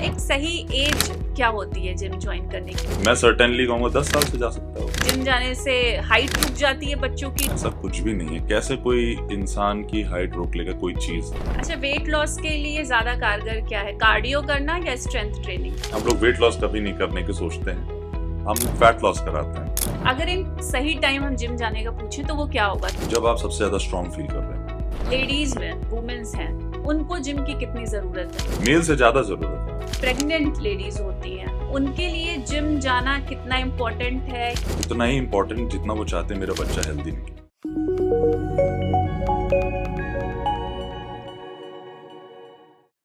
एक सही एज क्या होती है जिम ज्वाइन करने की? मैं सर्टेनली कहूँगा 10 साल से जा सकता हूँ। जिम जाने से हाइट रुक जाती है बच्चों की? ऐसा कुछ भी नहीं है। कैसे कोई इंसान की हाइट रोक लेगा कोई चीज? अच्छा, वेट लॉस के लिए ज्यादा कारगर क्या है, कार्डियो करना या स्ट्रेंथ ट्रेनिंग? हम लोग वेट लॉस कभी नहीं करने की सोचते हैं, हम फैट लॉस कराते हैं। अगर इन सही टाइम हम जिम जाने का पूछें तो वो क्या होगा? जब आप सबसे ज्यादा स्ट्रांग फील कर रहे हैं। लेडीज में, वुमेन्स हैं, उनको जिम की कितनी जरूरत है? मेल से ज्यादा जरूरत है। प्रेग्नेंट लेडीज होती हैं, उनके लिए जिम जाना कितना इम्पोर्टेंट है? उतना ही इम्पोर्टेंट जितना वो चाहते हैं मेरा बच्चा हेल्दी निकले।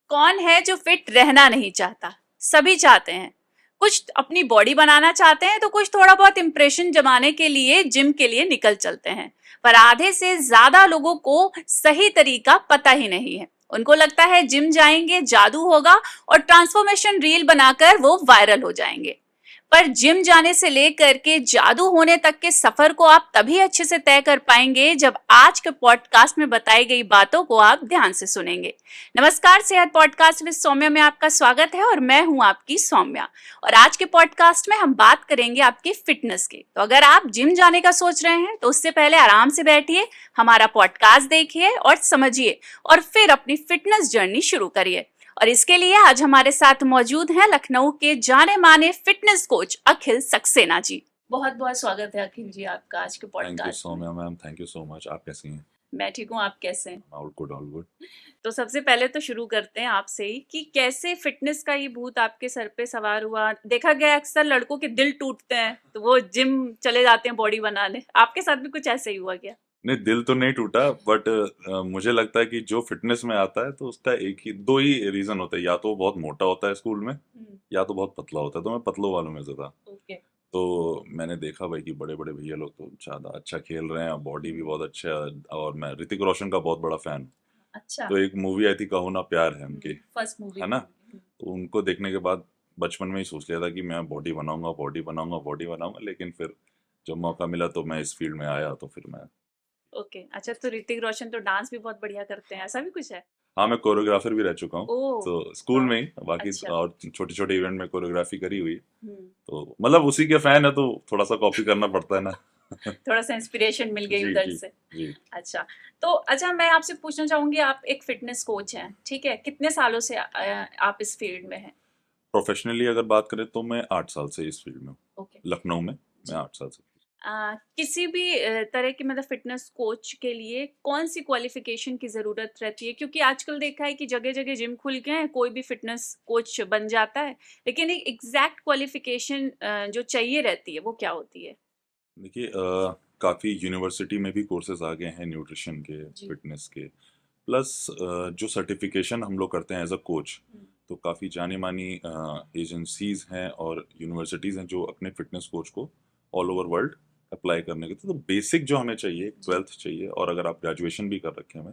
कौन है जो फिट रहना नहीं चाहता? सभी चाहते हैं। कुछ अपनी बॉडी बनाना चाहते हैं तो कुछ थोड़ा बहुत इंप्रेशन जमाने के लिए जिम के लिए निकल चलते हैं। पर आधे से ज्यादा लोगों को सही तरीका पता ही नहीं है। उनको लगता है जिम जाएंगे जादू होगा और ट्रांसफॉर्मेशन रील बनाकर वो वायरल हो जाएंगे। पर जिम जाने से लेकर के जादू होने तक के सफर को आप तभी अच्छे से तय कर पाएंगे जब आज के पॉडकास्ट में बताई गई बातों को आप ध्यान से सुनेंगे। नमस्कार, सेहत पॉडकास्ट विद सौम्या में आपका स्वागत है और मैं हूं आपकी सौम्या। और आज के पॉडकास्ट में हम बात करेंगे आपकी फिटनेस की। तो अगर आप जिम जाने का सोच रहे हैं तो उससे पहले आराम से बैठिए, हमारा पॉडकास्ट देखिए और समझिए और फिर अपनी फिटनेस जर्नी शुरू करिए। और इसके लिए आज हमारे साथ मौजूद हैं लखनऊ के जाने माने फिटनेस कोच अखिल सक्सेना जी। बहुत बहुत स्वागत है अखिल जी आपका आज के थैंक यू पॉडकास्ट में। Saumya ma'am, thank you so much. आप कैसी हैं? मैं ठीक हूँ, आप कैसे हैं? All good, all good. तो सबसे पहले तो शुरू करते हैं आपसे ही कि कैसे फिटनेस का ये भूत आपके सर पे सवार हुआ। देखा गया अक्सर लड़कों के दिल टूटते हैं तो वो जिम चले जाते हैं बॉडी बनाने, आपके साथ भी कुछ ऐसे ही हुआ क्या? नहीं, दिल तो नहीं टूटा, बट मुझे लगता है कि जो फिटनेस में आता है तो उसका दो ही रीजन होता है। या तो वो बहुत मोटा होता है स्कूल में, या तो बहुत पतला होता है। तो मैं पतलों वालों में से था। ओके। तो मैंने देखा भाई कि बड़े बड़े भैया लोग तो ज्यादा अच्छा खेल रहे हैं, बॉडी भी बहुत अच्छा है। और मैं ऋतिक रोशन का बहुत बड़ा फैन। अच्छा। तो एक मूवी आई थी कहो ना प्यार है उनकी, फर्स्ट मूवी है ना? तो उनको देखने के बाद बचपन में ही सोच लिया था कि मैं बॉडी बनाऊंगा, बॉडी बनाऊंगा, बॉडी बनाऊंगा। लेकिन फिर जब मौका मिला तो मैं इस फील्ड में आया, तो फिर मैं ओके। अच्छा, तो ऋतिक रोशन तो डांस भी बहुत बढ़िया करते हैं, ऐसा भी कुछ है? हाँ, मैं कोरियोग्राफर भी रह चुका हूँ। ओह, तो स्कूल में ही, बाकी अच्छा। और छोटे छोटे इवेंट में कोरियोग्राफी करी हुई। हम्म, तो मतलब उसी के फैन है तो थोड़ा सा कॉपी करना पड़ता है ना। थोड़ा सा इंस्पिरेशन मिल गई जी उधर जी से। जी। अच्छा, तो अच्छा मैं आपसे पूछना चाहूंगी, आप एक फिटनेस कोच हैं, ठीक है? कितने सालों से आप इस फील्ड में हैं? प्रोफेशनली अगर बात करें तो मैं 8 साल से इस फील्ड में हूँ। ओके। लखनऊ में मैं 8 साल से। किसी भी तरह की मतलब फिटनेस कोच के लिए कौन सी क्वालिफिकेशन की ज़रूरत रहती है? क्योंकि आजकल देखा है कि जगह जगह जिम खुल गए हैं, कोई भी फिटनेस कोच बन जाता है, लेकिन एक एग्जैक्ट क्वालिफिकेशन जो चाहिए रहती है वो क्या होती है? देखिए, काफ़ी यूनिवर्सिटी में भी कोर्सेज आ गए हैं न्यूट्रिशन के, जी। फिटनेस के। प्लस जो सर्टिफिकेशन हम लोग करते हैं एज अ कोच, हम्म, तो काफ़ी जानी मानी एजेंसीज हैं और यूनिवर्सिटीज़ हैं जो अपने फिटनेस कोच को ऑल ओवर वर्ल्ड अप्लाई करने के। तो बेसिक जो हमें चाहिए, 12th चाहिए, और अगर आप ग्रेजुएशन भी कर रखे हैं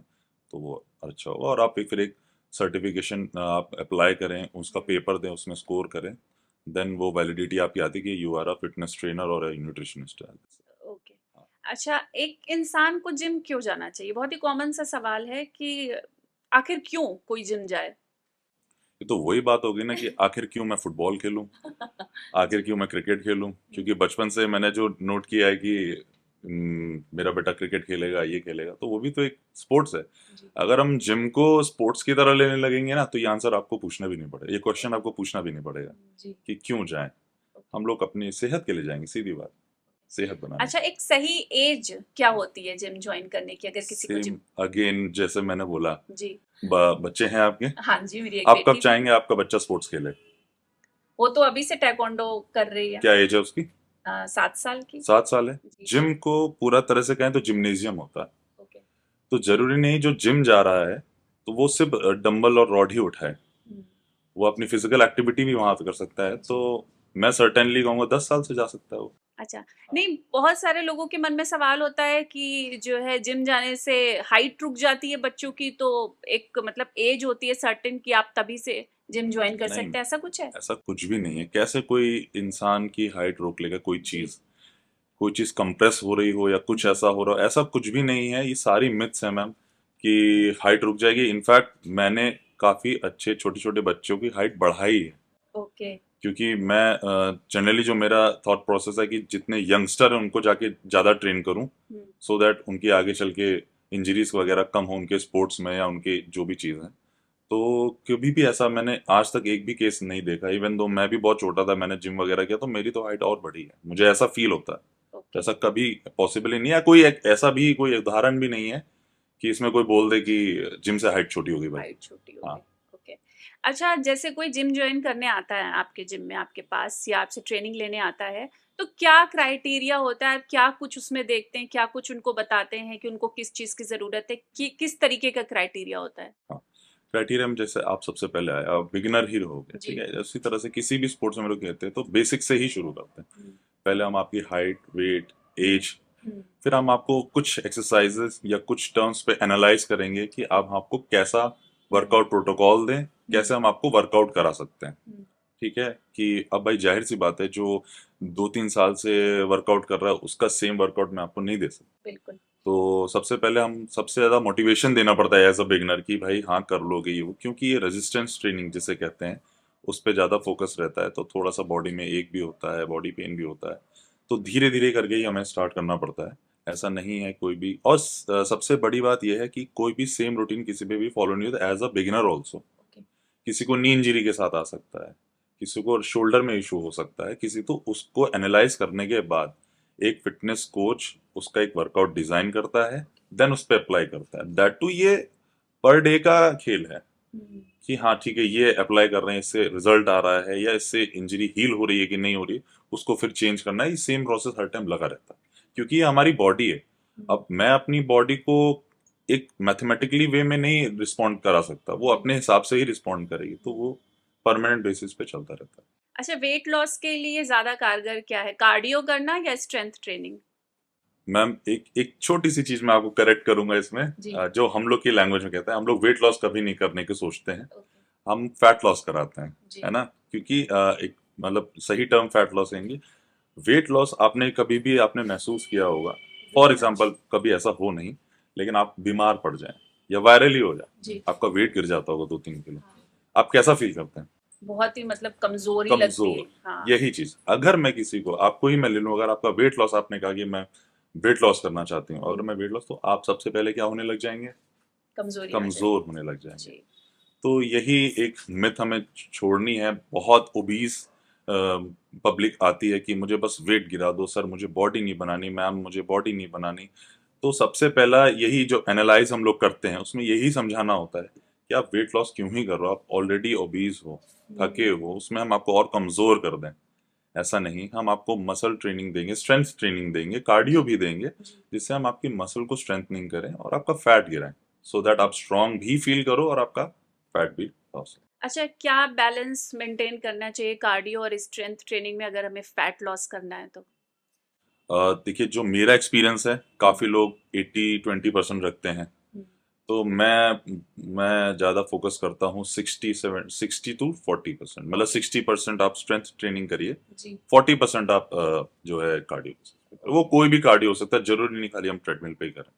तो वो अच्छा होगा। और आप फिर एक सर्टिफिकेशन आप अप्लाई करें, उसका पेपर दें, उसमें स्कोर करें, देन वो वैलिडिटी आपकी आती है कि you are a fitness trainer और अ न्यूट्रिशनिस्ट। ओके। अच्छा, एक इंसान को जिम क्यों जाना चाहिए? बहुत ही कॉमन सा सवाल है कि आखिर क्यों कोई जिम जाए? ये तो वही बात होगी ना कि आखिर क्यों मैं फुटबॉल खेलूं, आखिर क्यों मैं क्रिकेट खेलूं। क्योंकि बचपन से मैंने जो नोट किया है कि मेरा बेटा क्रिकेट खेलेगा, ये खेलेगा, तो वो भी तो एक स्पोर्ट्स है। जी। अगर हम जिम को स्पोर्ट्स की तरह लेने लगेंगे ना, तो ये आंसर आपको पूछना भी नहीं पड़ेगा, ये क्वेश्चन आपको पूछना भी नहीं पड़ेगा जी। कि क्यों जाएं। हम लोग अपनी सेहत के लिए जाएंगे, सीधी बात, सेहत बनाने। अच्छा, एक सही एज क्या होती है जिम ज्वाइन करने की अगर किसी को सेम जिम? अगेन जैसे मैंने बोला, जी। बच्चे हैं आपके, हाँ जी, मेरी एक आप कब बेटी। चाहेंगे आपका बच्चा स्पोर्ट्स खेले? वो तो अभी से taekwondo कर रही है। क्या एज है उसकी? 7 साल की। 7 साल है। जी। जिम को पूरा तरह से कहें तो जिम्नेजियम होता है। ओके। तो जरूरी नहीं जो जिम जा रहा है तो वो सिर्फ डंबल और रॉड ही उठाए, वो अपनी फिजिकल एक्टिविटी भी वहां पे कर सकता है। तो मैं सर्टेनली कहूंगा 10 साल से जा सकता है वो। अच्छा, नहीं, बहुत सारे लोगों के मन में सवाल होता है कि जो है जिम जाने से हाइट रुक जाती है बच्चों की, तो एक मतलब एज होती है सर्टेन कि आप तभी से जिम ज्वाइन कर नहीं, सकते हैं, ऐसा कुछ है? ऐसा कुछ भी नहीं है। कैसे कोई इंसान की हाइट रोक लेगा कोई चीज कंप्रेस हो रही हो या कुछ ऐसा हो रहा हो? ऐसा कुछ भी नहीं है, ये सारी मिथ्स है मैम कि हाइट रुक जाएगी। इनफैक्ट मैंने काफ़ी अच्छे छोटे छोटे बच्चों की हाइट बढ़ाई है। ओके। क्योंकि मैं जनरली जो मेरा थॉट प्रोसेस है कि जितने यंगस्टर हैं उनको जाके ज़्यादा ट्रेन करूं, सो दैट उनकी आगे चल के इंजरीज वगैरह कम हो उनके स्पोर्ट्स में या उनके जो भी चीज़ हैं। तो कभी भी ऐसा मैंने आज तक एक भी केस नहीं देखा। इवन दो मैं भी बहुत छोटा था, मैंने जिम वगैरह किया, तो मेरी तो हाइट और बढ़ी है, मुझे ऐसा फील होता है। ओके। ऐसा कभी पॉसिबल ही नहीं है, कोई ऐसा भी कोई उदाहरण भी नहीं है कि इसमें कोई बोल दे कि जिम से हाइट छोटी हो गई भाई। हाइट छोटी हो हाँ। गई। ओके। अच्छा, जैसे कोई जिम ज्वाइन करने आता है आपके जिम में आपके पास या आपसे ट्रेनिंग लेने आता है, तो क्या क्राइटेरिया होता है, क्या कुछ उसमें देखते हैं, क्या कुछ उनको बताते हैं कि उनको किस चीज़ की ज़रूरत है, कि किस तरीके का क्राइटेरिया होता है? हाँ, क्राइटेरिया में जैसे आप सबसे पहले आए, आप बिगिनर ही रहोगे, जी। ठीक है। इसी तरह से किसी भी स्पोर्ट्स में हम लोग कहते हैं तो बेसिक से ही शुरू करते हैं। पहले हम आपकी हाइट, वेट, एज, फिर हम आपको कुछ एक्सरसाइजेस या कुछ टर्म्स पे एनालाइज करेंगे कि आप आपको कैसा वर्कआउट प्रोटोकॉल दें, कैसे हम आपको वर्कआउट करा सकते हैं। ठीक है कि अब भाई जाहिर सी बात है, जो 2-3 साल से वर्कआउट कर रहा है उसका सेम वर्कआउट मैं आपको नहीं दे सकता। बिल्कुल। तो सबसे पहले हम सबसे ज़्यादा मोटिवेशन देना पड़ता है एज अ बिगनर कि भाई हाँ कर लोगे ये वो, क्योंकि ये रेजिस्टेंस ट्रेनिंग जिसे कहते हैं उस पर ज़्यादा फोकस रहता है। तो थोड़ा सा बॉडी में एक भी होता है, बॉडी पेन भी होता है, तो धीरे धीरे करके ही हमें स्टार्ट करना पड़ता है। ऐसा नहीं है कोई भी। और सबसे बड़ी बात यह है कि कोई भी सेम रूटीन किसी पे भी फॉलो नहीं होता एज अ बिगिनर ऑल्सो। किसी को नी इंजरी के साथ आ सकता है, किसी को शोल्डर में इशू हो सकता है, किसी तो उसको एनालाइज करने के बाद एक फिटनेस कोच उसका एक वर्कआउट डिजाइन करता है, देन उस पर अप्लाई करता है। दैट टू ये पर डे का खेल है कि हाँ ठीक है ये अप्लाई कर रहे हैं, इससे रिजल्ट आ रहा है या इससे इंजरी हील हो रही है कि नहीं हो रही है, उसको फिर चेंज करना है। ये सेम प्रोसेस हर टाइम लगा रहता है, क्योंकि ये हमारी बॉडी है। अब मैं अपनी बॉडी को एक मैथमेटिकली वे में नहीं रिस्पॉन्ड करा सकता, वो अपने हिसाब से ही रिस्पॉन्ड करेगी, तो वो परमानेंट बेसिस पे चलता रहता है। अच्छा, वेट लॉस के लिए ज़्यादा कारगर क्या है, कार्डियो करना या स्ट्रेंथ ट्रेनिंग? मैम एक एक छोटी सी चीज मैं आपको करेक्ट करूंगा इसमें। जी। जो हम लोग की लैंग्वेज में कहते हैं, हम लोग वेट लॉस कभी नहीं करने की सोचते हैं, ओके। हम फैट लॉस कराते हैं, जी। है ना। क्योंकि एक मतलब सही टर्म फैट लॉस है। वेट लॉस आपने कभी भी आपने महसूस किया होगा, फॉर एग्जाम्पल कभी ऐसा हो नहीं, लेकिन आप बीमार पड़ जाएं या वायरल ही हो जाए, जी। आपका वेट गिर जाता होगा 2-3 किलो, आप कैसा फील करते हैं? बहुत ही मतलब कमजोरी लगती है। कमजोर। हाँ। यही चीज अगर मैं किसी को, आपको ही मैं ले लूं, अगर आपका वेट लॉस, आपने कहा कि मैं वेट लॉस करना चाहती हूँ, अगर मैं वेट लॉस, तो आप सबसे पहले क्या होने लग जाएंगे? कमजोरी कमजोर होने लग जाएंगे। जी। तो यही एक मिथ हमें छोड़नी है। बहुत ओबीस पब्लिक आती है कि मुझे बस वेट गिरा दो सर, मुझे बॉडी नहीं बनानी, मैम मुझे बॉडी नहीं बनानी। तो सबसे पहला यही जो एनालाइज हम लोग करते हैं उसमें यही समझाना होता है कि आप वेट लॉस क्यों ही कर रहे हो, आप ऑलरेडी ओबीज हो, थके हो, उसमें हम आपको और कमजोर कर दें, ऐसा नहीं। हम आपको मसल ट्रेनिंग देंगे, स्ट्रेंथ ट्रेनिंग देंगे, कार्डियो भी देंगे, जिससे हम आपकी मसल को स्ट्रेंथनिंग करें और आपका फैट गिराएं, सो दैट आप स्ट्रांग भी फील करो और आपका फैट भी लॉस हो। अच्छा, क्या बैलेंस मेंटेन करना चाहिए कार्डियो और स्ट्रेंथ ट्रेनिंग में अगर हमें फैट लॉस करना है तो? देखिए जो मेरा एक्सपीरियंस है, काफ़ी लोग 80-20% रखते हैं, तो मैं ज़्यादा फोकस करता हूँ 60-40%। मतलब 60% आप स्ट्रेंथ ट्रेनिंग करिए, 40% आप जो है कार्डियो, वो कोई भी कार्डियो हो सकता है, जरूरी नहीं खाली हम ट्रेडमिल पे ही करें।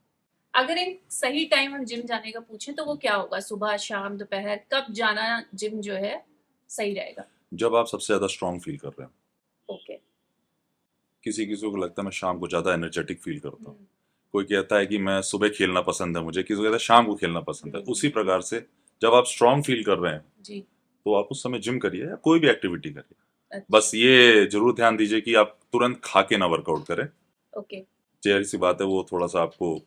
अगर एक सही टाइम हम जिम जाने का पूछें तो वो क्या होगा, सुबह, शाम, दोपहर, कब जाना जिम जो है सही रहेगा? जब आप सबसे ज़्यादा स्ट्रांग फील कर रहे हैं। ओके। किसी किसी को लगता है मैं शाम को ज़्यादा एनर्जेटिक फील करता हूँ, कोई कहता है कि मैं सुबह खेलना पसंद है मुझे, किसी को कहता है शाम को खेलना पसंद है। उसी प्रकार से जब आप स्ट्रांग फील कर रहे हैं जी। तो आप उस समय जिम करिए या कोई भी एक्टिविटी करिए। अच्छा। बस ये जरूर ध्यान दीजिए कि आप तुरंत खा के ना वर्कआउट करें। ओके। जाहिर सी बात है वो थोड़ा सा आपको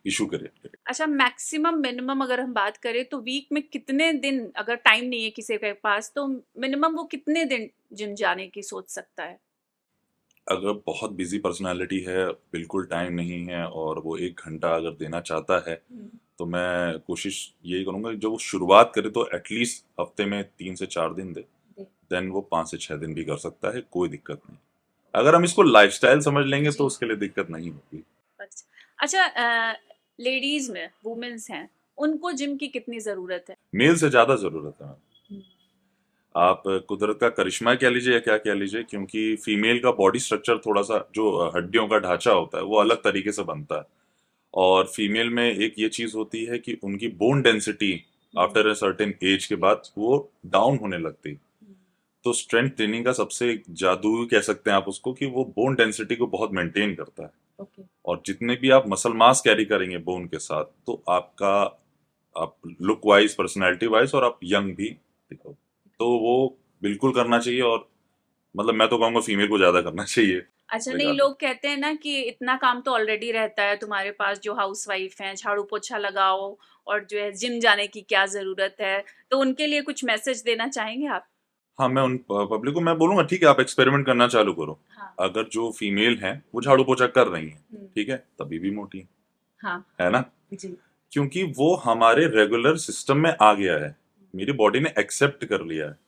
इशू करे। अच्छा, मैक्सिमम मिनिमम अगर हम बात करें तो वीक में कितने दिन, अगर टाइम नहीं है किसी के पास तो मिनिमम वो कितने दिन जिम जाने की सोच सकता है? अगर बहुत बिजी पर्सनालिटी है, बिल्कुल टाइम नहीं है और वो 1 घंटा अगर देना चाहता है, तो मैं कोशिश यही करूंगा कि जब वो शुरुआत करे तो एटलीस्ट हफ्ते में 3 से 4 दिन दे, देन वो 5 से 6 दिन भी कर सकता है, कोई दिक्कत नहीं। अगर हम इसको लाइफस्टाइल समझ लेंगे तो उसके लिए दिक्कत नहीं होगी। अच्छा, लेडीज में वुमेन्स हैं, उनको जिम की कितनी जरूरत है? मेल से ज्यादा जरूरत है। आप कुदरत का करिश्मा कह लीजिए या क्या कह लीजिए, क्योंकि फीमेल का बॉडी स्ट्रक्चर थोड़ा सा, जो हड्डियों का ढांचा होता है वो अलग तरीके से बनता है, और फीमेल में एक ये चीज होती है कि उनकी bone density after a certain age के बाद वो डाउन होने लगती है। तो स्ट्रेंथ ट्रेनिंग का सबसे जादू कह सकते हैं आप उसको, कि वो बोन डेंसिटी को बहुत मेंटेन करता है। ओके। और जितने भी आप मसल मास कैरी करेंगे बोन के साथ, तो आपका आप लुक वाइज, पर्सनैलिटी वाइज, और आप यंग भी दिखोगे। तो वो बिल्कुल करना चाहिए। और मतलब मैं तो कहूँगा फीमेल को ज्यादा करना चाहिए। अच्छा, नहीं, regardless। लोग कहते हैं ना कि इतना काम तो ऑलरेडी रहता है तुम्हारे पास, जो हाउसवाइफ हैं, झाड़ू पोछा लगाओ और जो है जिम जाने की क्या जरूरत है। तो उनके लिए कुछ मैसेज देना चाहेंगे आप? हाँ, मैं उन पब्लिक को मैं बोलूंगा, ठीक है, आप एक्सपेरिमेंट करना चालू करो। हाँ। अगर जो फीमेल है वो झाड़ू पोछा कर रही है, ठीक है, तभी भी मोटी है। हाँ। है ना? जी। क्योंकि वो हमारे रेगुलर सिस्टम में आ गया है, मेरी बॉडी ने एक्सेप्ट कर लिया है।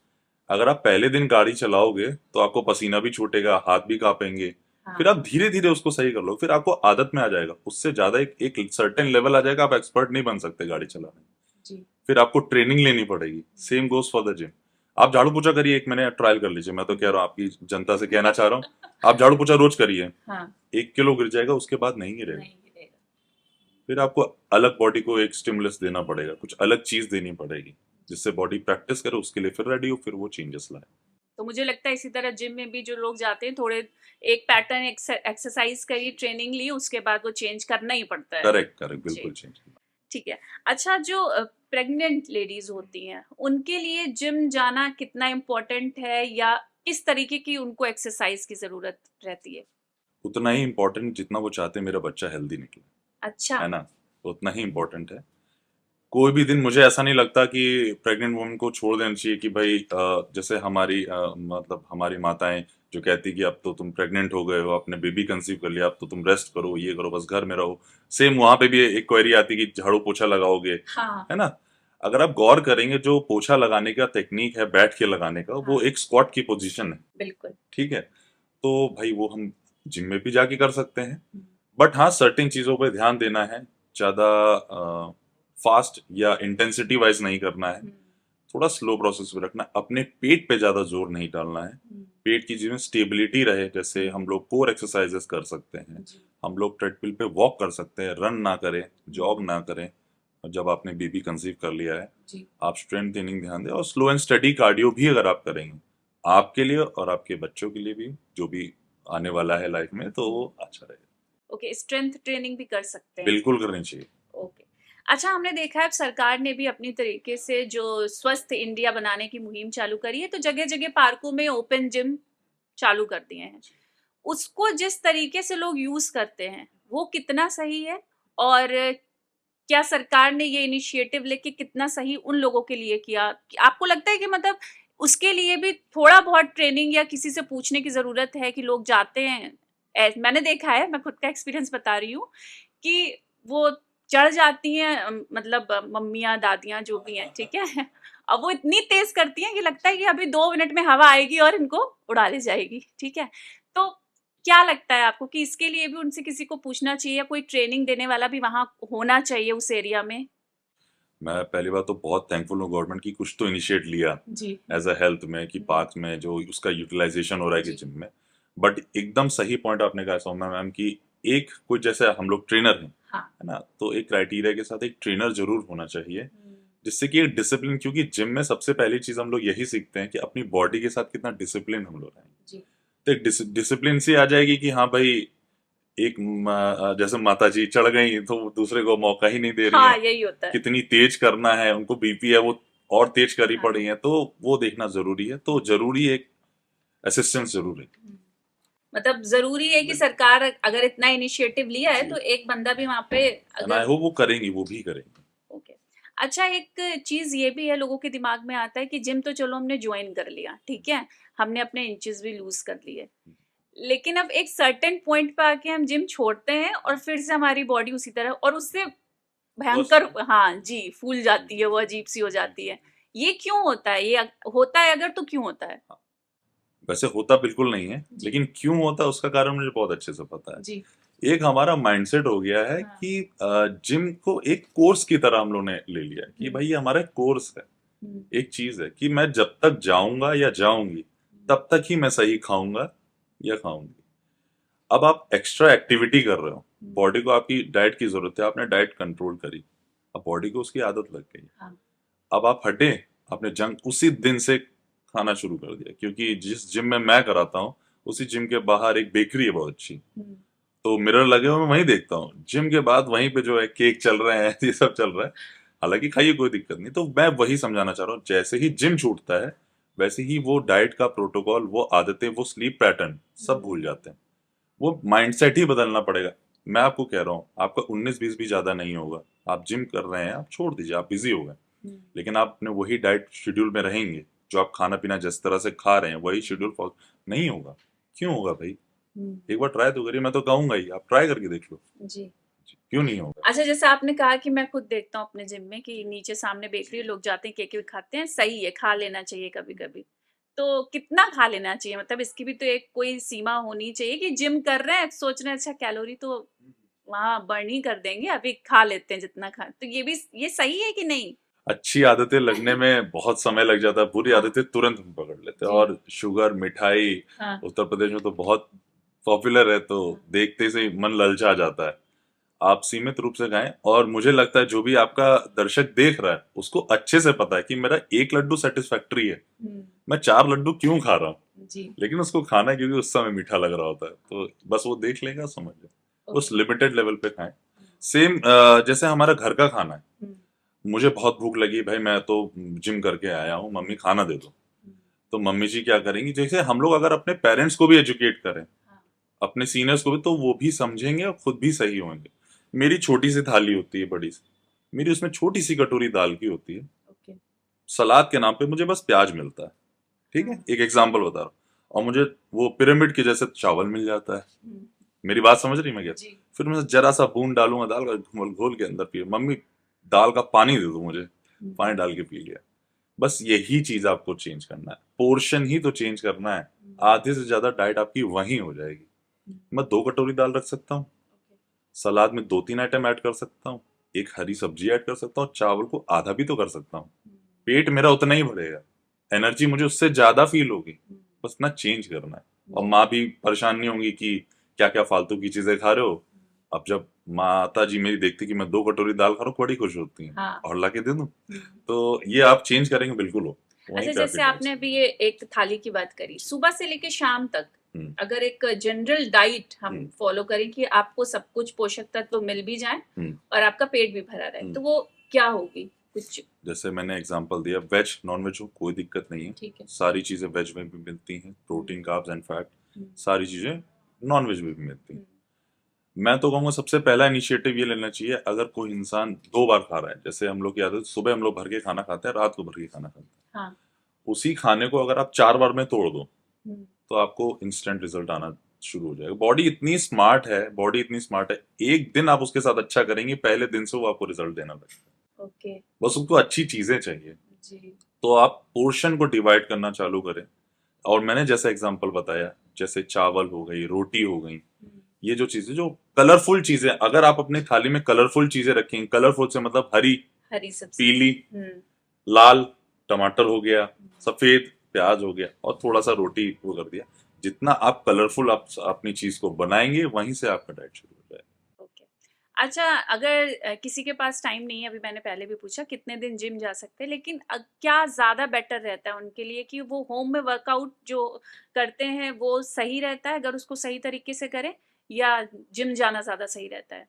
अगर आप पहले दिन गाड़ी चलाओगे तो आपको पसीना भी छूटेगा, हाथ भी कांपेंगे। हाँ। फिर आप धीरे धीरे उसको सही कर लो, फिर आपको आदत में आ जाएगा। उससे ज्यादा एक सर्टेन लेवल आ जाएगा, आप एक्सपर्ट नहीं बन सकते गाड़ी चलाने में। जी। फिर आपको ट्रेनिंग लेनी पड़ेगी। Same goes for the gym. आप झाड़ू पोछा करिए, 1 महीने ट्रायल कर लीजिए। मैं तो कह रहा हूँ, आपकी जनता से कहना चाह रहा हूँ, आप झाड़ू पोछा रोज करिए। हाँ। 1 किलो गिर जाएगा, उसके बाद नहीं गिरेगा। नहीं गिरेगा। फिर आपको अलग बॉडी को एक स्टिमुलस देना पड़ेगा, कुछ अलग चीज देनी पड़ेगी, जिससे बॉडी प्रैक्टिस करे, उसके लिए फिर रेडी हो, फिर वो चेंजेस लाए। तो मुझे लगता है इसी तरह जिम में भी जो लोग जाते हैं, थोड़े एक पैटर्न एक्सरसाइज करी, ट्रेनिंग ली, उसके बाद वो चेंज करना ही पड़ता है। करेक्ट करेक्ट, जी। बिल्कुल चेंज। ठीक है। अच्छा, जो प्रेग्नेंट लेडीज होती हैं, उनके लिए जिम जाना कितना इम्पोर्टेंट है, या किस तरीके की उनको एक्सरसाइज की जरूरत रहती है? उतना ही इम्पोर्टेंट जितना वो चाहते हैं मेरा बच्चा हेल्दी निकले। अच्छा। है ना? उतना ही इम्पोर्टेंट है। कोई भी दिन मुझे ऐसा नहीं लगता कि प्रेग्नेंट वुमन को छोड़ देना चाहिए, कि भाई जैसे हमारी मतलब हमारी माताएं जो कहती कि अब तो तुम प्रेग्नेंट हो गए हो, आपने बेबी कंसीव कर लिया, अब तो तुम रेस्ट करो, ये करो, बस घर में रहो। सेम वहां पे भी एक क्वेरी आती कि झाड़ू पोछा लगाओगे। हाँ। है ना? अगर आप गौर करेंगे, जो पोछा लगाने का टेक्निक है बैठ के लगाने का, वो हाँ। एक स्क्वाट की पोजीशन है। बिल्कुल। ठीक है? तो भाई वो हम जिम में भी जाके कर सकते हैं। बट हाँ, सर्टेन चीजों पे ध्यान देना है। ज्यादा फास्ट या इंटेंसिटी वाइज नहीं करना है। थोड़ा स्लो प्रोसेस में रखना है। अपने पेट पे ज्यादा जोर नहीं डालना है। पेट की जिसमें स्टेबिलिटी रहे, जैसे हम लोग कोर एक्सरसाइजेस कर सकते हैं, हम लोग ट्रेडमिल पे वॉक कर सकते हैं, रन ना करें, जॉग ना करें। जब आपने बेबी कंसीव कर लिया है, आप स्ट्रेंथ ट्रेनिंग ध्यान दें, और स्लो एंड स्टडी कार्डियो भी अगर आप करेंगे, आपके लिए और आपके बच्चों के लिए भी, जो भी आने वाला है लाइफ में, तो वो अच्छा रहेगा। ओके, स्ट्रेंथ ट्रेनिंग भी कर सकते हैं। बिल्कुल करनी चाहिए। ओके। अच्छा, हमने देखा है सरकार ने भी अपनी तरीके से जो स्वस्थ इंडिया बनाने की मुहिम चालू करी है, तो जगह जगह पार्कों में ओपन जिम चालू कर दिए हैं। उसको जिस तरीके से लोग यूज करते हैं, वो कितना सही है? और क्या सरकार ने ये इनिशिएटिव लेके कितना सही उन लोगों के लिए किया? आपको लगता है कि मतलब उसके लिए भी थोड़ा बहुत ट्रेनिंग या किसी से पूछने की जरूरत है कि लोग जाते हैं? मैंने देखा है, मैं खुद का एक्सपीरियंस बता रही हूँ, कि वो चढ़ जाती हैं, मतलब मम्मियाँ दादियाँ जो भी हैं, ठीक है, अब वो इतनी तेज करती हैं कि लगता है कि अभी 2 मिनट में हवा आएगी और इनको उड़ा ले जाएगी। ठीक है, तो क्या लगता है आपको कि इसके लिए भी उनसे किसी को पूछना चाहिए, या कोई ट्रेनिंग देने वाला भी वहां होना चाहिए उस एरिया में? मैं पहली बात तो बहुत थैंकफुल हूँ गवर्नमेंट की, कुछ तो इनिशिएट लिया जी। एज अ हेल्थ में, कि पार्क में जो उसका यूटिलाइजेशन हो रहा है कि जिम में। बट एकदम सही पॉइंट आपने कहा सौम्या मैम, कि एक कुछ जैसे हम लोग ट्रेनर हैं, हाँ। है ना, तो एक क्राइटेरिया के साथ एक ट्रेनर जरूर होना चाहिए, जिससे कि एक डिसिप्लिन, क्योंकि जिम में सबसे पहली चीज हम लोग यही सीखते हैं कि अपनी बॉडी के साथ कितना डिसिप्लिन हम लोग रहें। तो एक डिसिप्लिन से आ जाएगी कि हाँ भाई, एक जैसे माता जी चढ़ गई तो दूसरे को मौका ही नहीं दे रही हाँ, है, यही होता है। कितनी तेज करना है, उनको बीपी है वो और तेज करी हाँ। पड़ी है, तो वो देखना जरूरी है। तो जरूरी एक असिस्टेंस जरूर है। मतलब जरूरी है कि सरकार अगर इतना इनिशिएटिव लिया है, जी। तो एक बंदा भी वहां पे एंड आई अगर। होप वो करेंगी, वो भी करेंगी। ओके। अच्छा, एक चीज ये भी है, लोगों के दिमाग में आता है कि जिम तो चलो हमने ज्वाइन कर लिया, ठीक है, हमने अपने इंचेस भी लूज कर लिए, लेकिन अब एक सर्टेन पॉइंट पे आके हम जिम छोड़ते हैं और फिर से हमारी बॉडी उसी तरह, और उससे भयंकर, हाँ जी, फूल जाती है, वो अजीब सी हो जाती है। ये क्यों होता है? ये होता है अगर, तो क्यों होता है? वैसे होता बिल्कुल नहीं है, लेकिन क्यों होता है उसका कारण मुझे बहुत अच्छे से पता है। जी। एक हमारा माइंडसेट हो गया है हाँ। कि जिम को एक कोर्स की तरह हम लोगों ने ले लिया है, कि भाई ये हमारा कोर्स है, एक चीज है कि मैं जब तक जाऊंगा या जाऊंगी तब तक ही मैं सही खाऊंगा या खाऊंगी। अब आप एक्स्ट्रा एक्टिविटी कर रहे हो, बॉडी को आपकी डाइट की जरूरत है, आपने डाइट कंट्रोल करी, अब बॉडी को उसकी आदत लग गई। हाँ। अब आप हटे, आपने जंक उसी दिन से खाना शुरू कर दिया, क्योंकि जिस जिम में मैं कराता हूँ उसी जिम के बाहर एक बेकरी है बहुत अच्छी, तो मिरर लगे हुए मैं वहीं देखता हूँ, जिम के बाद वहीं पे जो है केक चल रहे हैं ये सब चल रहा है। हालांकि खाइए, कोई दिक्कत नहीं। तो मैं वही समझाना चाह रहा हूँ, जैसे ही जिम छूटता है वैसे ही वो डाइट का प्रोटोकॉल, वो आदतें, वो स्लीप पैटर्न सब भूल जाते हैं। वो माइंडसेट ही बदलना पड़ेगा। मैं आपको कह रहा हूँ, आपका 19-20 भी ज्यादा नहीं होगा, आप जिम कर रहे हैं, आप छोड़ दीजिए, आप बिजी हो गए, लेकिन आप अपने वही डाइट शेड्यूल में रहेंगे, जो आप खाना पीना जिस तरह से खा रहे हैं वही शेड्यूल फॉलो नहीं होगा। क्यों होगा भाई? एक बार ट्राई तो करिए, मैं तो कहूंगा ही, आप ट्राई करके देख लो। जी। क्यों नहीं होगा? अच्छा, जैसे आपने कहा कि मैं खुद देखता हूँ अपने जिम में कि नीचे सामने बेकरी, लोग जाते हैं केक वेक खाते हैं, सही है, खा लेना चाहिए कभी कभी। तो कितना खा लेना चाहिए? मतलब इसकी भी तो एक कोई सीमा होनी चाहिए कि जिम कर रहे हैं, सोच रहे हैं अच्छा कैलोरी तो वहां बर्न ही कर देंगे, अभी खा लेते हैं जितना खा, तो ये भी, ये सही है कि नहीं? अच्छी आदतें लगने में बहुत समय लग जाता है, बुरी हाँ। आदतें तुरंत हम पकड़ लेते हैं। जी। और शुगर, मिठाई हाँ। उत्तर प्रदेश में तो बहुत पॉपुलर है, तो हाँ। देखते से ही मन ललचा जाता है। आप सीमित रूप से खाएं, और मुझे लगता है जो भी आपका दर्शक देख रहा है उसको अच्छे से पता है कि मेरा एक लड्डू सेटिस्फैक्ट्री है, मैं 4 लड्डू क्यों खा रहा हूँ, जी। लेकिन उसको खाना है क्योंकि उस समय मीठा लग रहा होता है, तो बस वो देख लेगा, समझ जाए। उस लिमिटेड लेवल पे खाएं। सेम जैसे हमारा घर का खाना है, मुझे बहुत भूख लगी भाई, मैं तो जिम करके आया हूँ, मम्मी खाना दे दो, तो मम्मी जी क्या करेंगी, जैसे हम लोग अगर अपने पेरेंट्स को भी एजुकेट करें, अपने सीनियर्स को भी, तो वो भी समझेंगे और खुद भी सही होंगे। मेरी छोटी सी थाली होती है, बड़ी सी, मेरी उसमें छोटी सी कटोरी दाल की होती है, सलाद के नाम पे मुझे बस प्याज मिलता है, ठीक है, एक एग्जाम्पल बता रहा हूँ, और मुझे वो पिरामिड के जैसे चावल मिल जाता है। मेरी बात समझ रही मैं क्या? फिर मैं जरा सा बूंद डालूंगा दाल का, घोल घोल के अंदर पिए, मम्मी दाल का पानी दे दो मुझे, पानी डाल के पी लिया। बस यही चीज आपको चेंज करना है, पोर्शन ही तो चेंज करना है, आधे से ज्यादा डाइट आपकी वहीं हो जाएगी। मैं 2 कटोरी दाल रख सकता हूँ, सलाद में 2-3 आइटम ऐड कर सकता हूँ, एक हरी सब्जी ऐड कर सकता हूँ, चावल को आधा भी तो कर सकता हूँ, पेट मेरा उतना ही भरेगा, एनर्जी मुझे उससे ज्यादा फील होगी। बस ना चेंज करना है। और माँ भी परेशान नहीं होंगी कि क्या क्या फालतू की चीजें खा रहे हो। अब जब माता जी मेरी देखती कि मैं 2 कटोरी दाल खा रहा हूँ, बड़ी खुश होती हैं। हाँ। और लाके दे दूं, तो ये आप चेंज करेंगे बिल्कुल हो वहीं अच्छा, पे जैसे आपकी आपने अभी ये एक थाली की बात करी, सुबह से लेके शाम तक हम्म, अगर एक जनरल डाइट हम हम्म, फॉलो करें कि आपको सब कुछ पोषक तत्व मिल भी जाए हम्म, और आपका पेट भी भरा रहे, तो वो क्या होगी कुछ? जैसे मैंने एग्जांपल दिया, वेज नॉन वेज हो कोई दिक्कत नहीं है, ठीक है। सारी चीजें वेज में भी मिलती हैं, प्रोटीन, कार्ब्स एंड फैट, सारी चीजें नॉन वेज में भी मिलती हैं। मैं तो कहूँगा सबसे पहला इनिशिएटिव ये लेना चाहिए, अगर कोई इंसान 2 बार खा रहा है, जैसे हम लोग की आदत, सुबह हम लोग भर के खाना खाते हैं, रात को भर के खाना खाते हैं, हाँ। उसी खाने को अगर आप 4 बार में तोड़ दो तो आपको इंस्टेंट रिजल्ट आना शुरू हो जाएगा। बॉडी इतनी स्मार्ट है, बॉडी इतनी स्मार्ट है, एक दिन आप उसके साथ अच्छा करेंगे, पहले दिन से वो आपको रिजल्ट देना लगेगा। ओके। बस उसको अच्छी चीजें चाहिए। जी। तो आप पोर्शन को डिवाइड करना चालू करें। और मैंने जैसा एग्जांपल बताया, जैसे चावल हो गई, रोटी हो गई, ये जो चीजें, जो कलरफुल चीजें, अगर आप अपनी थाली में कलरफुल चीजें रखेंगे, कलरफुल से मतलब हरी सब्जी, पीली, लाल टमाटर हो गया, सफेद प्याज हो गया, और थोड़ा सा रोटी वो कर दिया, जितना आप कलरफुल आप अपनी चीज को बनाएंगे, वहीं से आपका डाइट शुरू हो जाएगा। ओके। अच्छा, अगर किसी के पास टाइम नहीं है, अभी मैंने पहले भी पूछा कितने दिन जिम जा सकते हैं, लेकिन क्या ज्यादा बेटर रहता है उनके लिए कि वो होम में वर्कआउट जो करते हैं वो सही रहता है अगर उसको सही तरीके से करें, या जिम जाना ज्यादा सही रहता है?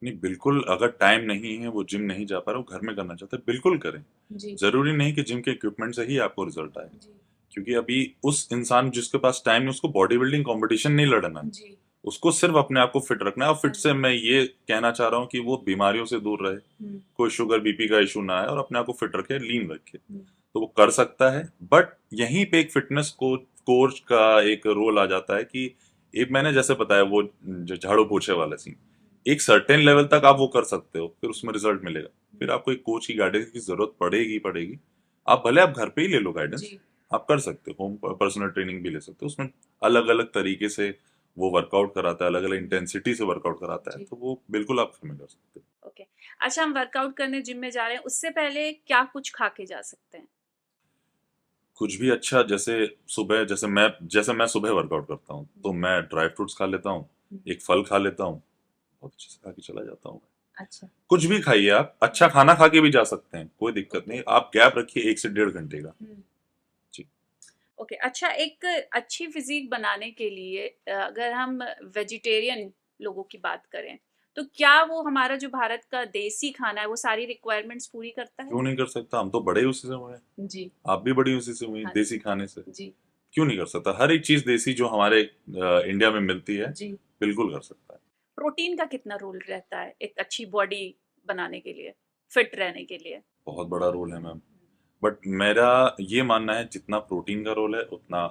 नहीं, बिल्कुल, अगर टाइम नहीं है, वो जिम नहीं जा पा रहा, वो घर में करना चाहते हैं, बिल्कुल करें। जी। जरूरी नहीं कि जिम के इक्विपमेंट से ही आपको रिजल्ट आए, जी। क्योंकि अभी उस इंसान जिसके पास टाइम है, उसको बॉडी बिल्डिंग कंपटीशन नहीं लड़ना है, जी। उसको सिर्फ अपने आप को फिट रखना है। और फिट से मैं ये कहना चाह रहा हूँ कि वो बीमारियों से दूर रहे, कोई शुगर बीपी का इशू ना आए, और अपने आप को फिट रखे, लीन रखे, तो वो कर सकता है। बट यहीं पे एक फिटनेस कोच का एक रोल आ जाता है कि एक मैंने जैसे बताया, वो जो झाड़ू पोछे वाला सीन, एक सर्टेन लेवल तक आप वो कर सकते हो, फिर उसमें रिजल्ट मिलेगा, फिर आपको एक कोच की गाइडेंस की जरूरत पड़ेगी पड़ेगी। आप भले आप घर पे ही ले लो गाइडेंस, आप कर सकते हो, होम पर्सनल ट्रेनिंग भी ले सकते हो, उसमें अलग अलग तरीके से वो वर्कआउट कराता है, अलग अलग इंटेंसिटी से वर्कआउट कराता है, तो वो बिल्कुल आप घर में कर सकते हो। ओके। अच्छा, हम वर्कआउट करने जिम में जा रहे हैं, उससे पहले क्या कुछ खा के जा सकते हैं? कुछ भी अच्छा, जैसे सुबह, जैसे मैं सुबह वर्कआउट करता हूँ, तो मैं ड्राई फ्रूट्स खा लेता हूँ, एक फल खा लेता हूँ, बहुत अच्छे से खा के चला जाता हूँ। अच्छा। कुछ भी खाइए, आप अच्छा खाना खा के भी जा सकते हैं, कोई दिक्कत नहीं, आप गैप रखिए 1 से 1.5 घंटे का। जी। ओके, अच्छा, एक अच्छी फिजिक बनाने के लिए अगर हम वेजिटेरियन लोगों की बात करें, तो क्या वो हमारा जो भारत का देसी खाना है वो सारी रिक्वायरमेंट्स पूरी करता है? क्यों नहीं कर सकता, हम तो बड़े ही उसी से हुए हैं, जी। आप भी बड़ी उसी से हुई हैं, हाँ देसी खाने से। जी। क्यों नहीं कर सकता, हर एक चीज देसी जो हमारे इंडिया में मिलती है, जी। बिल्कुल कर सकता है। प्रोटीन का कितना रोल रहता है एक अच्छी बॉडी बनाने के लिए, फिट रहने के लिए? बहुत बड़ा रोल है मैम, बट मेरा ये मानना है जितना प्रोटीन का रोल है उतना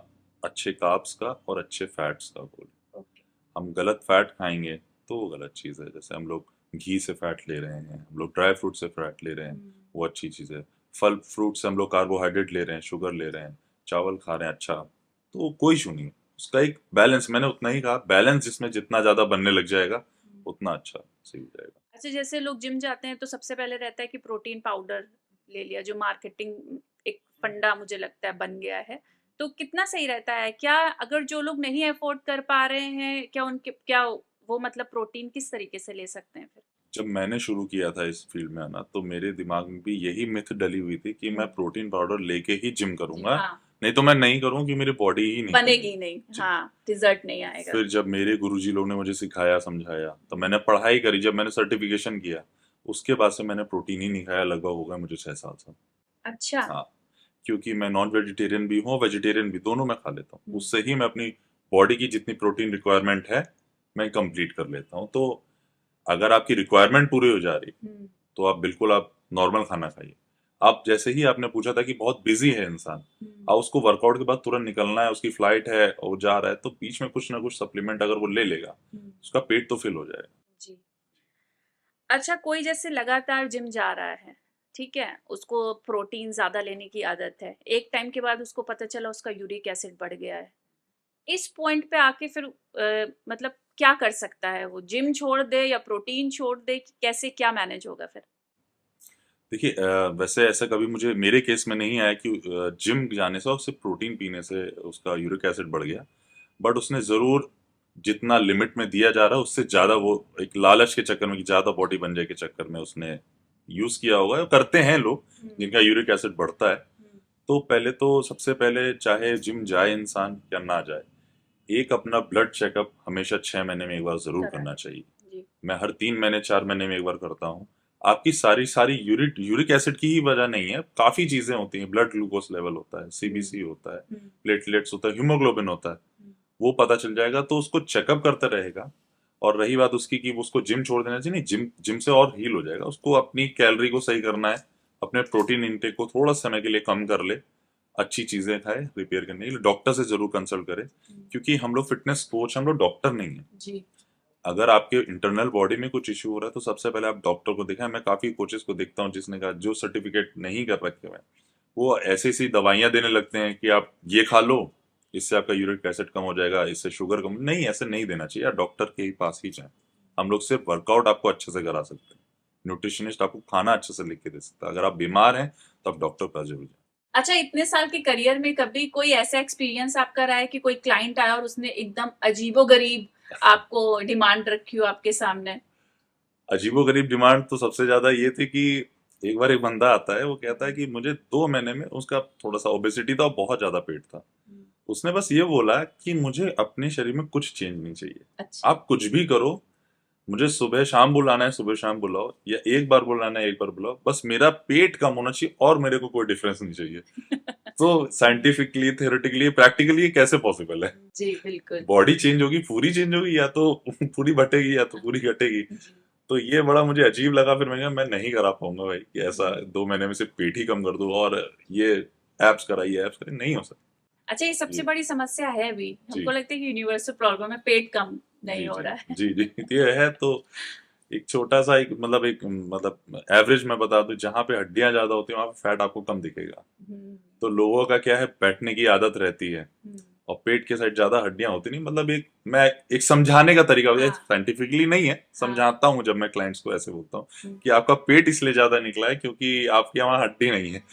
अच्छे कार्ब्स का और अच्छे फैट्स का रोल है। ओके। हम गलत फैट खाएंगे तो वो गलत चीज़ है, जैसे हम लोग घी से फैट ले रहे हैं, हम लोग ड्राई फ्रूट से फैट ले रहे हैं, वो अच्छी चीज़ है। फल फ्रूट से हम लोग कार्बोहाइड्रेट ले रहे हैं, शुगर ले रहे हैं, चावल खा रहे हैं, अच्छा, तो कोई इशू नहीं है। उसका एक बैलेंस, मैंने उतना ही कहा, बैलेंस जिसमें जितना ज़्यादा बनने लग जाएगा उतना अच्छा सही हो जाएगा। अच्छा, जैसे लोग जिम जाते हैं तो सबसे पहले रहता है कि प्रोटीन पाउडर ले लिया, जो मार्केटिंग एक फंडा मुझे लगता है बन गया है। तो कितना सही रहता है? क्या अगर जो लोग नहीं अफोर्ड कर पा रहे हैं, क्या उनके क्या वो मतलब प्रोटीन किस तरीके से ले सकते हैं फिर? जब मैंने शुरू किया था इस फील्ड में आना, तो मेरे दिमाग में भी यही मिथ डली हुई थी कि मैं प्रोटीन पाउडर लेके ही जिम करूंगा, हाँ, नहीं तो मैं नहीं करूँ कि मेरी बॉडी ही नहीं बनेगी बनेगी। नहीं, जी। हाँ, रिजल्ट नहीं आएगा। फिर जब मेरे गुरुजी लोग ने मुझे सिखाया समझाया, तो मैंने पढ़ाई करी, जब मैंने सर्टिफिकेशन किया, उसके बाद से मैंने प्रोटीन ही नहीं खाया, लगभग हो गया मुझे 6 साल से। अच्छा। हाँ, क्योंकि मैं नॉन वेजिटेरियन भी हूँ, वेजिटेरियन भी, दोनों मैं खा लेता हूँ, हम्म। उससे ही मैं अपनी बॉडी की जितनी प्रोटीन रिक्वायरमेंट है मैं कंप्लीट कर लेता हूँ। तो अगर आपकी रिक्वायरमेंट पूरी हो जा रही हम्म। तो आप बिल्कुल आप नॉर्मल खाना खाइए। आप जैसे ही आपने पूछा था कि बहुत बिजी है इंसान, अब उसको वर्कआउट के बाद तुरंत निकलना है, उसकी फ्लाइट है और वो जा रहा है, तो बीच में कुछ ना कुछ सप्लीमेंट अगर वो ले लेगा, उसका पेट तो फिल हो जाएगा। जी। अच्छा, कोई जैसे लगातार जिम जा रहा है, ठीक है, उसको प्रोटीन ज्यादा लेने की आदत है, एक टाइम के बाद उसको पता चला उसका यूरिक एसिड बढ़ गया है, इस पॉइंट पे आके फिर मतलब क्या कर सकता है? वो जिम छोड़ दे या प्रोटीन छोड़ दे, कि कैसे क्या मैनेज होगा फिर? देखिए, वैसे ऐसा कभी मुझे मेरे केस में नहीं आया कि जिम जाने से और सिर्फ प्रोटीन पीने से उसका यूरिक एसिड बढ़ गया, बट उसने ज़रूर जितना लिमिट में दिया जा रहा है उससे ज़्यादा, वो एक लालच के चक्कर में कि ज़्यादा बॉडी बन जाए के चक्कर में उसने यूज़ किया होगा, करते हैं लोग जिनका यूरिक एसिड बढ़ता है। तो पहले तो सबसे पहले चाहे जिम जाए इंसान या ना जाए, एक अपना ब्लड चेकअप हमेशा 6 महीने में एक बार ज़रूर करा करना ले। चाहिए। जी। मैं हर 3 महीने 4 महीने में एक बार करता हूँ। आपकी सारी सारी यूरिक एसिड की ही वजह नहीं है, काफ़ी चीज़ें होती हैं, ब्लड ग्लूकोज लेवल होता है, सीबीसी होता है, प्लेटलेट्स होता है, हीमोग्लोबिन होता है, वो पता चल जाएगा, तो उसको चेकअप करता रहेगा। और रही बात उसकी कि उसको जिम छोड़ देना चाहिए, नहीं, जिम जिम से और हील हो जाएगा, उसको अपनी कैलोरी को सही करना है, अपने प्रोटीन इनटेक को थोड़ा समय के लिए कम कर ले, अच्छी चीज़ें खाए, रिपेयर करने के लिए डॉक्टर से ज़रूर कंसल्ट करें, क्योंकि हम लोग फिटनेस कोच, हम लोग डॉक्टर नहीं है। जी। अगर आपके इंटरनल बॉडी में कुछ इश्यू हो रहा है तो सबसे पहले आप डॉक्टर को दिखाएं। मैं काफ़ी कोचेस को देखता हूँ जिसने कहा, जो सर्टिफिकेट नहीं कर रखे हुए हैं, वो ऐसी ऐसी दवाइयाँ देने लगते हैं कि आप ये खा लो, इससे आपका यूरिक एसिड कम हो जाएगा, इससे शुगर कम। नहीं, ऐसे नहीं देना चाहिए, आप डॉक्टर के ही पास ही जाएं। हम लोग सिर्फ वर्कआउट आपको अच्छे से करा सकते हैं, न्यूट्रिशनिस्ट आपको खाना अच्छे से लिख के दे सकता है। अगर आप बीमार हैं तो आप डॉक्टर के पास जरूर जाएं। अच्छा, इतने साल के करियर में कभी कोई ऐसा एक्सपीरियंस आपका रहा है कि कोई क्लाइंट आया और उसने एकदम अजीबोगरीब आपको डिमांड रखी हो आपके सामने? अजीबोगरीब डिमांड तो सबसे ज्यादा ये थी कि एक बार एक बंदा आता है, वो कहता है कि मुझे 2 महीने में, उसका थोड़ा सा ओबेसिटी था और बहुत ज्यादा पेट था, उसने बस ये बोला कि मुझे अपने शरीर में कुछ चेंज नहीं चाहिए, अच्छा। आप कुछ भी करो, मुझे सुबह शाम बुलाना है सुबह शाम बुलाओ, या एक बार बुलाना है एक बार बुलाओ, बस मेरा पेट कम होना चाहिए और मेरे को कोई डिफरेंस नहीं चाहिए। तो साइंटिफिकली, थ्योरेटिकली, प्रैक्टिकली कैसे पॉसिबल है? जी, बिल्कुल। बॉडी चेंज होगी, पूरी चेंज होगी, या तो पूरी बटेगी या तो पूरी घटेगी। तो ये बड़ा मुझे अजीब लगा, फिर मैंने कहा मैं नहीं करा पाऊंगा भाई कि ऐसा 2 महीने में सिर्फ पेट ही कम कर दूं और ये एप्स कराइए, एप्स कराइए, नहीं हो सकता। अच्छा, ये सबसे जी बड़ी समस्या है भी, जी हमको लगता है कि यूनिवर्सल प्रॉब्लम है, पेट कम नहीं जी हो जी रहा है। जी जी ये है। तो एक छोटा सा एक मतलब एवरेज में बता दूं, जहाँ पे हड्डियां ज्यादा होती हैं वहां पे फैट आपको कम दिखेगा। तो लोगों का क्या है, बैठने की आदत रहती है और पेट के साइड ज्यादा हड्डियां होती नहीं, मतलब मैं एक समझाने का तरीका, हाँ। साइंटिफिकली नहीं है, हाँ। समझाता हूँ जब मैं क्लाइंट्स को ऐसे बोलता हूँ हम्म। कि आपका पेट इसलिए ज्यादा निकला है क्योंकि आपके वहाँ हड्डी नहीं है।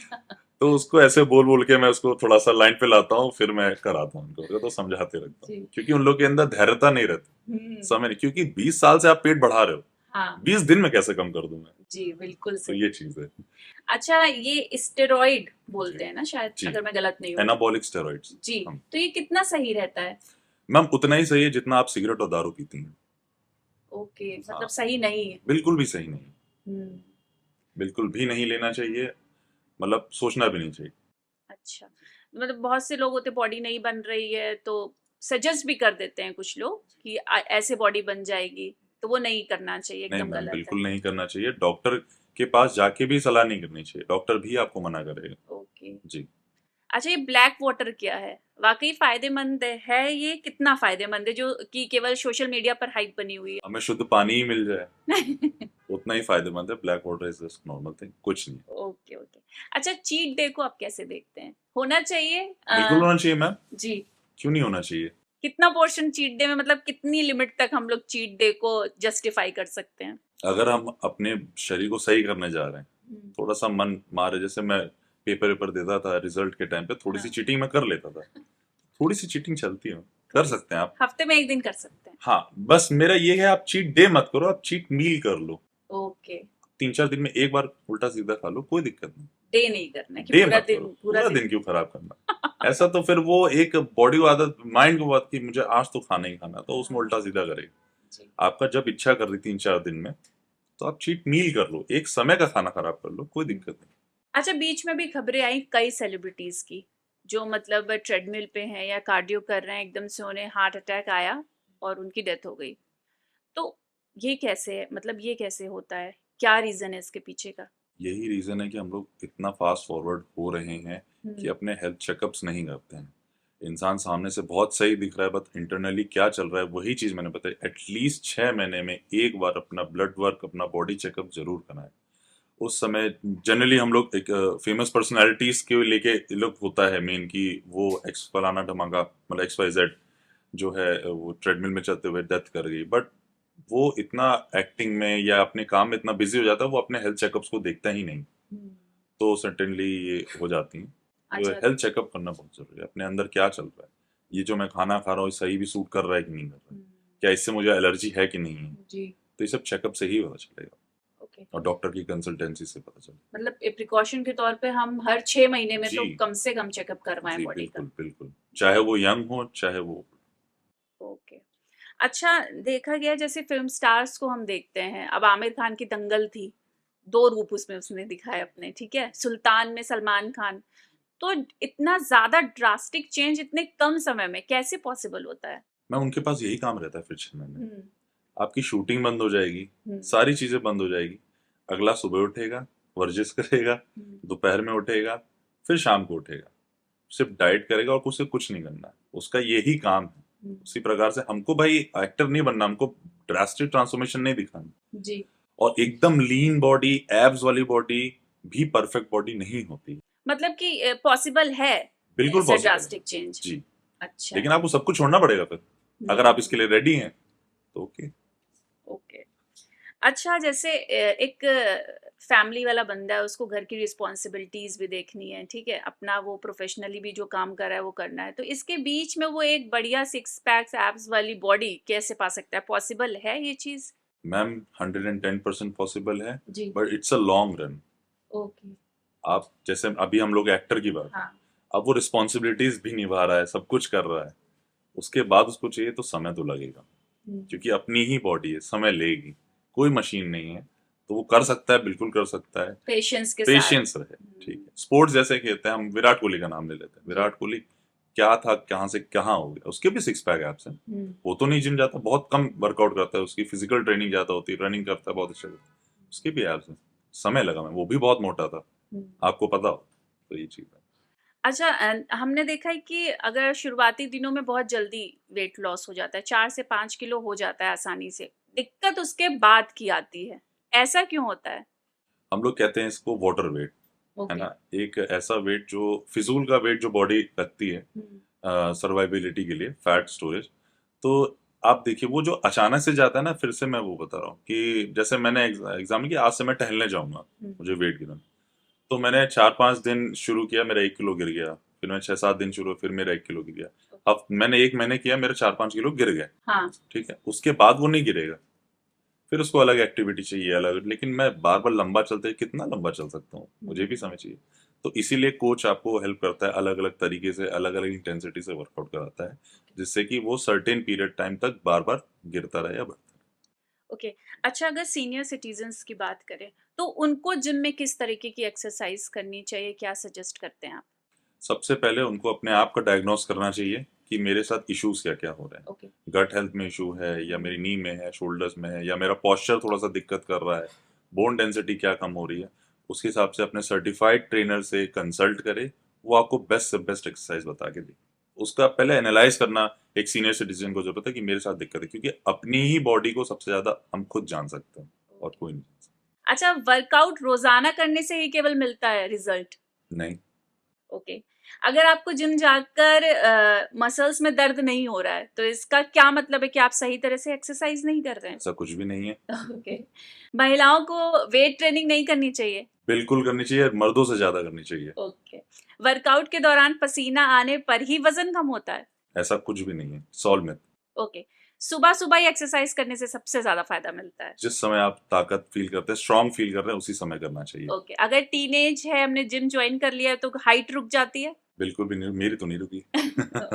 तो उसको ऐसे बोल बोल के मैं उसको थोड़ा सा लाइन पे लाता हूँ, फिर मैं कराता हूँ उनको, तो समझाते रहता हूँ, जी। क्योंकि उन लोग के अंदर धैर्यता नहीं रहती, समय नहीं, क्योंकि 20 साल से आप पेट बढ़ा रहे हो, हाँ 20 दिन में कैसे कम कर दूं मैं? जी, बिल्कुल तो सही। ये चीज है। अच्छा, ये स्टेरॉइड बोलते जी हैं ना शायद, जी, अगर मैं गलत नहीं हूँ। Anabolic steroids. जी, हम तो ये कितना सही रहता है? मैम उतना ही सही है जितना आप सिगरेट और दारू पीती हैं। ओके, मतलब हाँ, सही नहीं है। बिल्कुल भी सही नहीं, हम्म। बिल्कुल भी नहीं लेना चाहिए, मतलब सोचना भी नहीं चाहिए। अच्छा, मतलब बहुत से लोग होते बॉडी नहीं बन रही है तो सजेस्ट भी कर देते हैं कुछ लोग कि ऐसे बॉडी बन जाएगी, तो वो नहीं करना चाहिए, नहीं एकदम मैम, गलत है। बिल्कुल नहीं करना चाहिए। डॉक्टर के पास जाके भी सलाह नहीं करनी चाहिए, डॉक्टर भी आपको मना करेगा। ओके। जी। अच्छा, ये ब्लैक वाटर क्या है? वाकई फायदेमंद है ये? कितना फायदेमंद है जो कि केवल सोशल मीडिया पर हाइप बनी हुई हमें शुद्ध पानी ही मिल जाए है? उतना ही फायदेमंद है। Black water is just normal thing, कुछ नहीं। Okay okay. अच्छा, चीट डे को आप कैसे देखते हैं? होना चाहिए? बिल्कुल होना चाहिए मैम, जी। क्यों नहीं होना चाहिए? कितना पोर्शन चीट डे में, मतलब कितनी लिमिट तक हम लोग चीट डे को जस्टिफाई कर सकते हैं? अगर हम अपने शरीर को सही करने जा रहे हैं, हम्म, थोड़ा सा मन मारे, जैसे मैं पेपर वेपर देता था रिजल्ट के टाइम पे, थोड़ी सी हाँ, चीटिंग मैं कर लेता था। थोड़ी सी चीटिंग चलती है, कर थोड़ी सी सकते हैं आप। हफ्ते में एक दिन कर सकते हैं। हाँ, बस मेरा ये है, आप चीट डे मत करो, आप चीट मील कर लो। ओके। 3-4 दिन में एक बार उल्टा सीधा खा लो, कोई दिक्कत नहीं। डे नहीं करना है कि डे पूरा मत दिन करो, पूरा पूरा दिन। दिन क्यों खराब करना? ऐसा तो फिर वो एक बॉडी को आदत, माइंड को बात की मुझे आज तो खाना ही खाना, तो उसमें हाँ, उल्टा सीधा करेगा। जी। आपका जब इच्छा कर रही 3-4 दिन में, तो आप चीट मील कर लो, एक समय का खाना खराब कर लो, कोई हम्म। दिक्कत नहीं। अच्छा, बीच में भी खबरें आई कई सेलिब्रिटीज की जो मतलब ट्रेडमिल पे हैं या कार्डियो कर रहे हैं, एकदम से उन्हें हार्ट अटैक आया और उनकी डेथ हो गई। तो ये कैसे है, मतलब ये कैसे होता है? क्या रीजन है इसके पीछे का? यही रीजन है कि हम लोग इतना फास्ट फॉरवर्ड हो रहे हैं कि हम्म। अपने हेल्थ चेकअप्स नहीं करते हैं। इंसान सामने से बहुत सही दिख रहा है, बट इंटरनली क्या चल रहा है वही चीज मैंने बताई। एटलीस्ट 6 महीने में एक बार अपना ब्लड वर्क, अपना बॉडी चेकअप जरूर कराएं। उस समय जनरली हम लोग एक फेमस पर्सनालिटीज के लेके लोग होता है मेन, कि वो एक्स फलाना धमाका, मतलब XYZ जो है वो ट्रेडमिल में चलते हुए डेथ कर गई, बट वो इतना एक्टिंग में या अपने काम में इतना बिजी हो जाता है, वो अपने हेल्थ चेकअप्स को देखता ही नहीं। हम्म। तो सर्टेनली ये हो जाती हैं। तो अच्छा। हेल्थ चेकअप करना बहुत जरूरी है, अपने अंदर क्या चल रहा है, ये जो मैं खाना खा रहा हूँ ये सही भी सूट कर रहा है कि नहीं कर रहा है, हम्म, क्या इससे मुझे एलर्जी है कि नहीं है। जी। तो ये सब चेकअप से ही पता चलेगा, ओके। और डॉक्टर की कंसल्टेंसी से पता चलेगा। मतलब प्रिकॉशन के तौर पे हम हर 6 महीने में तो जी कम से कम चेकअप करवाएं जी, बॉडी का। बिल्कुल बिल्कुल, चाहे वो यंग हो चाहे वो। ओके। अच्छा, देखा गया जैसे फिल्म स्टार्स को हम देखते हैं, अब आमिर खान की दंगल थी, दो रूप उसमें उसने दिखाए अपने, ठीक है, सुल्तान में सलमान खान। तो इतना ज्यादा ड्रास्टिक चेंज इतने कम समय में कैसे पॉसिबल होता है? मैं उनके पास यही काम रहता है फिर 6 महीने। हम्म। आपकी शूटिंग बंद हो जाएगी, हम्म। सारी चीजें बंद हो जाएगी। अगला सुबह उठेगा, वर्जिश करेगा, हम्म। दोपहर में उठेगा, फिर शाम को उठेगा, सिर्फ डाइट करेगा और उसे कुछ नहीं करना है, उसका यही काम है। हम्म, उसी प्रकार से हमको भाई एक्टर नहीं बनना, हमको ड्रास्टिक ट्रांसफॉर्मेशन नहीं दिखाना। जी। और एकदम लीन बॉडी, एब्स वाली बॉडी भी परफेक्ट बॉडी नहीं होती। मतलब कि पॉसिबल है बिल्कुल ऐसा पॉसिबल है ड्रास्टिक चेंज? जी, अच्छा। लेकिन आपको सब कुछ छोड़ना पड़ेगा फिर, अगर आप इसके लिए रेडी हैं तो ओके। ओके। अच्छा, जैसे एक फैमिली वाला बंदा है, उसको घर की रिस्पॉन्सिबिलिटीज भी देखनी है, ठीक है, अपना वो प्रोफेशनली भी जो काम कर रहा है वो करना है, तो इसके बीच में वो एक बढ़िया 6 पैक्स एब्स वाली बॉडी कैसे पा सकता है? पॉसिबल है ये चीज? मैम 110% पॉसिबल है, जी। But it's a long run. Okay. आप जैसे अभी हम लोग एक्टर की बात, हाँ। अब वो रिस्पॉन्सिबिलिटीज भी निभा रहा है, सब कुछ कर रहा है, उसके बाद उसको चाहिए तो समय तो लगेगा, हम्म, क्योंकि अपनी ही बॉडी है, समय लेगी, कोई मशीन नहीं है। तो वो कर सकता है, बिल्कुल कर सकता है, पेशेंस के साथ। पेशेंस रहे। ठीक है, स्पोर्ट्स जैसे खेलते हैं, हम विराट कोहली का नाम ले लेते हैं। जी। विराट कोहली क्या था, कहाँ से कहाँ हो गया, उसके भी 6 पैक एब्स हैं। हम्म। वो तो नहीं जिम जाता, बहुत कम वर्कआउट करता है, उसकी फिजिकल ट्रेनिंग ज्यादा होती है, रनिंग करता है बहुत अच्छा करता है, उसके भी एब्स हैं। समय लगा, मैं वो भी बहुत मोटा था, हम्म। आपको पता हो, तो ये चीज है। अच्छा, हमने देखा है कि अगर शुरुआती दिनों में बहुत जल्दी वेट लॉस हो जाता है, 4 से 5 किलो हो जाता है आसानी से, दिक्कत उसके बाद की आती है, ऐसा क्यों होता है? हम लोग कहते हैं इसको वाटर वेट, है ओके। ना, एक ऐसा वेट जो फिजूल का वेट जो बॉडी रखती है सर्वाइबिलिटी के लिए, फैट स्टोरेज। तो आप देखिए वो जो अचानक से जाता है ना, फिर से मैं वो बता रहा हूँ कि जैसे मैंने एग्जाम किया, आज से मैं टहलने जाऊंगा, मुझे वेट गिरना, तो मैंने 4-5 दिन शुरू किया, मेरा 1 किलो गिर गया, फिर मैं 6-7 दिन शुरू, फिर मेरा 1 किलो गिर गया। अब मैंने 1 महीने किया, मेरे 4-5 किलो गिर गए, हाँ। ठीक है, उसके बाद वो नहीं गिरेगा, फिर उसको अलग एक्टिविटी चाहिए अलग, लेकिन मैं बार बार लंबा चलते कितना लंबा चल सकता हूँ, मुझे भी समय चाहिए। तो इसीलिए कोच आपको हेल्प करता है, अलग अलग तरीके से अलग अलग इंटेंसिटी से वर्कआउट कराता है, जिससे कि वो सर्टेन पीरियड टाइम तक बार बार गिरता रहे या बढ़ता रहे। ओके। अच्छा, अगर सीनियर सिटीजन्स की बात करें तो उनको जिम में किस तरीके की एक्सरसाइज करनी चाहिए, क्या सजेस्ट करते हैं आप? सबसे पहले उनको अपने आप का डायग्नोस करना चाहिए कि मेरे साथ इश्यूज क्या क्या हो रहे हैं। ओके। गट हेल्थ में इशू है, या मेरी नी में है, शोल्डर्स में है, या मेरा पोस्चर थोड़ा सा दिक्कत कर रहा है, बोन डेंसिटी क्या कम हो रही है, उसके हिसाब से अपने सर्टिफाइड ट्रेनर से कंसल्ट करे, वो आपको बेस्ट से बेस्ट एक्सरसाइज बता के दे। उसका पहले एनालाइज करना एक सीनियर सिटीजन को जरूरत है कि मेरे साथ दिक्कत है, क्योंकि अपनी ही बॉडी को सबसे ज्यादा हम खुद जान सकते हैं और कोई नहीं जान सकता। अच्छा, वर्कआउट रोजाना करने से ही केवल मिलता है रिजल्ट? नहीं, ओके। अगर आपको जिम जाकर मसल्स में दर्द नहीं हो रहा है तो इसका क्या मतलब है कि आप सही तरह से एक्सरसाइज नहीं कर रहे हैं? ऐसा कुछ भी नहीं है। ओके। महिलाओं को वेट ट्रेनिंग नहीं करनी चाहिए? बिल्कुल करनी चाहिए, मर्दों से ज्यादा करनी चाहिए। ओके। वर्कआउट के दौरान पसीना आने पर ही वजन कम होता है? ऐसा कुछ भी नहीं है, सॉल्व मिथ। ओके। सुबह सुबह ही एक्सरसाइज करने से सबसे ज्यादा फायदा मिलता है? जिस समय आप ताकत फील करते हैं, स्ट्रांग फील कर रहे हैं, उसी समय करना चाहिए। ओके। अगर टीनेज है, हमने जिम ज्वाइन कर लिया है तो हाइट रुक जाती है? बिल्कुल भी नहीं, मेरी तो नहीं रुकी।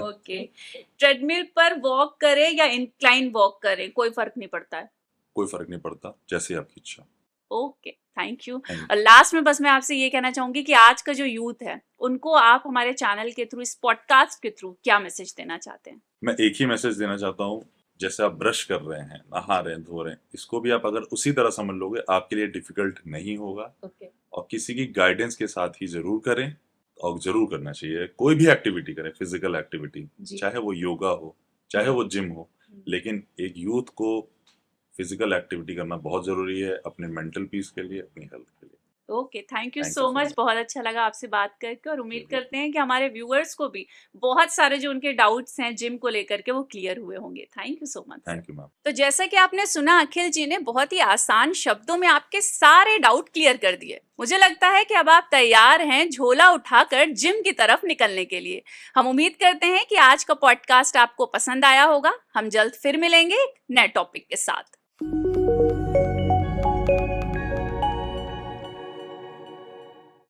ओके। ट्रेडमिल पर वॉक करें या इंक्लाइन वॉक करें, कोई फर्क नहीं पड़ता है? कोई फर्क नहीं पड़ता, जैसे आपकी इच्छा। Okay, thank you. Thank you. और लास्ट में बस मैं आपसे ये कहना चाहूंगी कि आज का जो यूथ है उनको आप हमारे चैनल के थ्रू, इस पॉडकास्ट के थ्रू क्या मैसेज देना चाहते हैं? मैं एक ही मैसेज देना चाहता हूँ, जैसे आप ब्रश कर रहे हैं, नहा रहे हैं, धो रहे हैं, इसको भी आप अगर उसी तरह समझ लोगे, आपके लिए डिफिकल्ट नहीं होगा। ओके। और किसी की गाइडेंस के साथ ही जरूर करें, और जरूर करना चाहिए। कोई भी एक्टिविटी करें, फिजिकल एक्टिविटी, जी। चाहे वो योगा हो, चाहे वो जिम हो, लेकिन एक यूथ को फिजिकल एक्टिविटी करना बहुत जरूरी है, अपने मेंटल पीस के लिए, अपनी हेल्थ के लिए। Okay, thank you Thank you so so much. much. बहुत अच्छा लगा आपसे बात करके और उम्मीद बिल्कुल। करते हैं कि हमारे व्यूअर्स को भी बहुत सारे जो उनके डाउट्स हैं जिम को लेकर के वो क्लियर हुए होंगे। Thank you so much. Thank you ma'am. तो जैसा कि आपने सुना, अखिल जी ने बहुत ही आसान शब्दों में आपके सारे डाउट क्लियर कर दिए। मुझे लगता है कि अब आप तैयार हैं झोला उठाकर जिम की तरफ निकलने के लिए। हम उम्मीद करते हैं कि आज का पॉडकास्ट आपको पसंद आया होगा। हम जल्द फिर मिलेंगे एक नए टॉपिक के साथ।